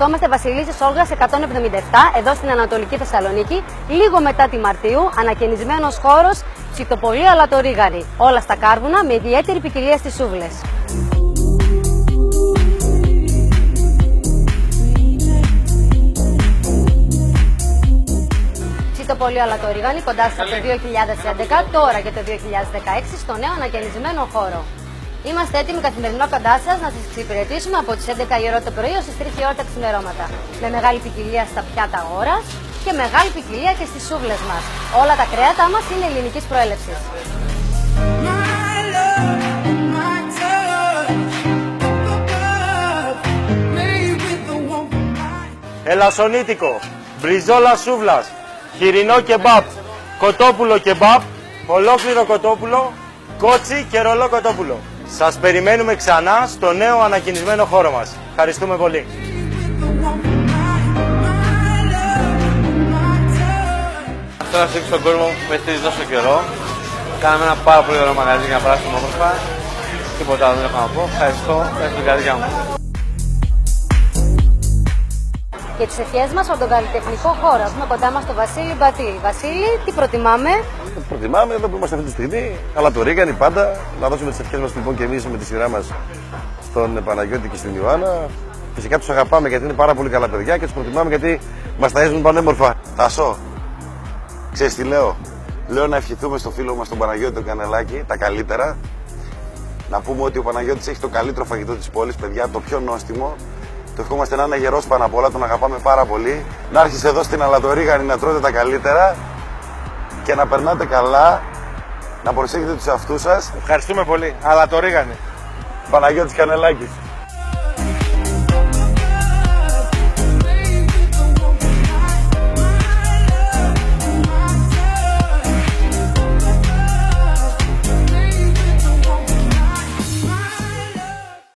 Βρισκόμαστε Βασιλίσσης Όλγας 177, εδώ στην Ανατολική Θεσσαλονίκη, λίγο μετά τη Μαρτίου, ανακαινισμένος χώρος Ψητοπολείο Αλατορίγανη. Όλα στα κάρβουνα με ιδιαίτερη ποικιλία στις σούβλες. Ψητοπολείο Αλατορίγανη κοντά σας από το 2011, τώρα και το 2016 στο νέο ανακαινισμένο χώρο. Είμαστε έτοιμοι καθημερινά κοντά σας να σας εξυπηρετήσουμε από τις 11 η ώρα το πρωί ως τις 3 η ώρα τα ξημερώματα. Με μεγάλη ποικιλία στα πιάτα ώρας και μεγάλη ποικιλία και στις σούβλες μας. Όλα τα κρέατα μας είναι ελληνικής προέλευσης. Ελασσονίτικο, μπριζόλα σούβλας, χοιρινό κεμπάπ, κοτόπουλο κεμπάπ, ολόκληρο κοτόπουλο, κότσι και ρολό κοτόπουλο. Σας περιμένουμε ξανά στο νέο ανακαινισμένο χώρο μας. Ευχαριστούμε πολύ. Θέλω να στηρίξω τον κόσμο που με στηρίζει τόσο καιρό. Κάναμε ένα πάρα πολύ ωραίο μαγαζί για να περάσουμε όμορφα. Τίποτα άλλο δεν έχω να πω. Ευχαριστώ την καρδιά μου. Και τις ευχές μας από τον καλλιτεχνικό χώρο. Έχουμε κοντά μας τον Βασίλη Μπατήλη. Βασίλη, τι προτιμάμε? Προτιμάμε εδώ που είμαστε αυτή τη στιγμή, Αλατορίγανη πάντα. Να δώσουμε τις ευχές μας λοιπόν και εμείς με τη σειρά μας στον Παναγιώτη και στην Ιωάννα. Φυσικά τους αγαπάμε γιατί είναι πάρα πολύ καλά παιδιά και τους προτιμάμε γιατί μας ταΐζουν πανέμορφα. Τάσο, ξέρεις τι λέω? Λέω να ευχηθούμε στο φίλο μας τον Παναγιώτη τον Κανελάκη τα καλύτερα. Να πούμε ότι ο Παναγιώτης έχει το καλύτερο φαγητό της πόλης, παιδιά, το πιο νόστιμο. Το ευχόμαστε να είναι γερός πάνω απ' όλα, τον αγαπάμε πάρα πολύ. Να έρχεσαι εδώ στην Αλατορίγανη να τρώτε τα καλύτερα και να περνάτε καλά, να προσέχετε τους εαυτούς σας. Ευχαριστούμε πολύ. Αλατορίγανη. Παναγιώτης Κανελάκης.